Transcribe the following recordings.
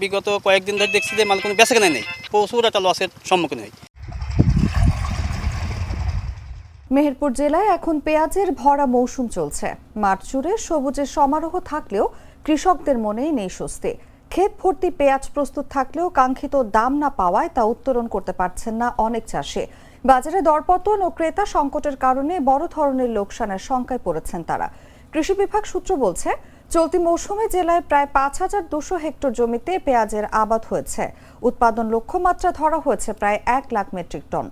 বিগত কয়েকদিন ধরে দেখছি যে মাল কোনো বেচাকেনা নেই, প্রচুর একটা লসের সম্মুখীন হয়। মেহেরপুর জেলায় এখন পেঁয়াজের ভরা মৌসুম চলছে। মাঠ জুড়ে সবুজের সমারোহ থাকলেও কৃষকদের মনেই নেই স্বস্তি। ক্ষেত ভর্তি পেঁয়াজ প্রস্তুত থাকলেও কাঙ্ক্ষিত দাম না পাওয়ায় তা উত্তোলন করতে পারছেন না অনেক চাষি। বাজারে দরপতন ও ক্রেতা সংকটের কারণে বড় ধরনের লোকসানের শঙ্কায় পড়েছেন তারা। কৃষি বিভাগ সূত্র বলছে, চলতি মৌসুমে জেলায় প্রায় ৫,২০০ হেক্টর জমিতে পেঁয়াজের আবাদ হয়েছে। উৎপাদন লক্ষ্যমাত্রা ধরা হয়েছে প্রায় ১ লাখ মেট্রিক টন।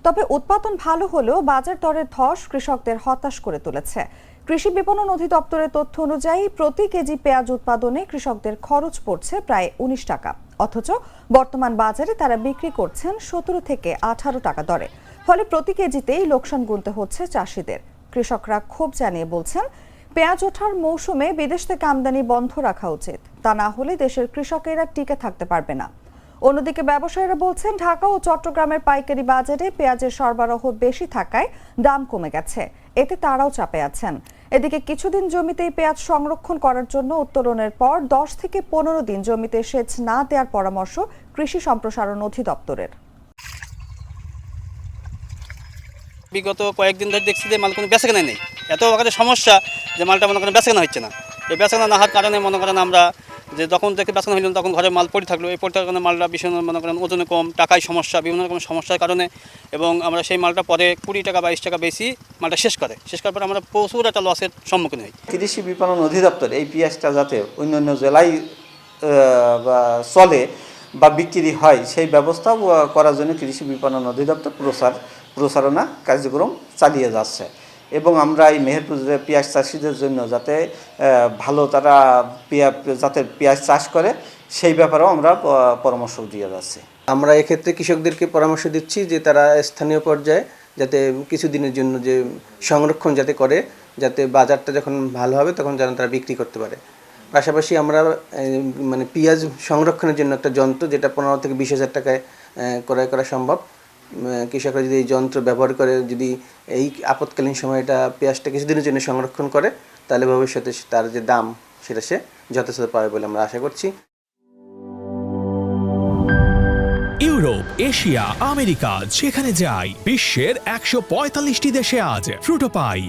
তবে উৎপাদন ভালো হলেও বাজার দরের ধস কৃষকদের হতাশ করে তুলেছে। কৃষি বিপণন অধিদপ্তরের তথ্য অনুযায়ী প্রতি কেজি পেঁয়াজ উৎপাদনে কৃষকদের খরচ পড়ছে প্রায় ১৯ টাকা, অথচ বর্তমান বাজারে তারা বিক্রি করছেন ১৭ থেকে ১৮ টাকা দরে। ফলে প্রতি কেজিতেই লোকসান গুনতে হচ্ছে চাষিদের। কৃষকরা ক্ষোভ জানিয়ে বলছেন, পেঁয়াজ ওঠার মৌসুমে বিদেশ থেকে আমদানি বন্ধ রাখা উচিত, তা না হলে দেশের কৃষকেরা টিকে থাকতে পারবে না। অন্যদিকে ব্যবসায়ীরা বলছেন, ঢাকা ও চট্টগ্রামের পাইকারি বাজারে পেঁয়াজের সরবরাহ বেশি থাকায় দাম কমে গেছে, এতে তারাও চাপে আছেন। এদিকে কিছুদিন জমিতেই পেঁয়াজ সংরক্ষণ করার জন্য উত্তোলনের পর ১০ থেকে ১৫ দিন জমিতে সেচ না দেওয়ার পরামর্শ কৃষি সম্প্রসারণ অধিদপ্তরের। বিগত কয়েকদিন ধরে দেখছি যে মাল কোনো বেচাকেনা নেই, এত আকারে সমস্যা যে মালটা মনে করেন বেচাকেনা হচ্ছে না। এই বেচাকেনা না হওয়ার কারণে মনে করেন আমরা যে যখন থেকে বেচাকেনা হইল তখন ঘরে মাল পড়ে থাকলো, এই পড়ে থাকার কারণে মালটা ভীষণ মনে করেন ওজনে কম, টাকায় সমস্যা, বিভিন্ন রকম সমস্যার কারণে, এবং আমরা সেই মালটা পরে ২০ টাকা ২২ টাকা বেশি মালটা শেষ করার পরে আমরা প্রচুর একটা লসের সম্মুখীন হই। কৃষি বিপণন অধিদপ্তর এই পেঁয়াজটা যাতে অন্যান্য জেলায় চলে বা বিক্রি হয় সেই ব্যবস্থা করার জন্য কৃষি বিপণন অধিদপ্তর প্রচারণা কার্যক্রম চালিয়ে যাচ্ছে। এবং আমরা এই মেহেরপুর পেঁয়াজ চাষিদের জন্য যাতে ভালো তারা যাতে পেঁয়াজ চাষ করে সেই ব্যাপারেও আমরা পরামর্শ দিয়ে যাচ্ছি। আমরা এক্ষেত্রে কৃষকদেরকে পরামর্শ দিচ্ছি যে তারা স্থানীয় পর্যায়ে যাতে কিছুদিনের জন্য যে সংরক্ষণ যাতে করে, যাতে বাজারটা যখন ভালো হবে তখন যেন তারা বিক্রি করতে পারে। পাশাপাশি আমরা মানে পেঁয়াজ সংরক্ষণের জন্য একটা যন্ত্র, যেটা ১৫ থেকে ২০,০০০ টাকায় ক্রয় করা সম্ভব। কৃষকরা যদি এই যন্ত্র ব্যবহার করে, যদি এই আপৎকালীন সময়টা পেঁয়াজটা কিছুদিনের জন্য সংরক্ষণ করে, তাহলে ভবিষ্যতে তার যে দাম সেটা সে যথেষ্ট পাবে বলে আমরা আশা করছি। ইউরোপ, এশিয়া, আমেরিকা যেখানে যাই, বিশ্বের ১৪৫টি দেশে আজ ফ্রুটো পাই।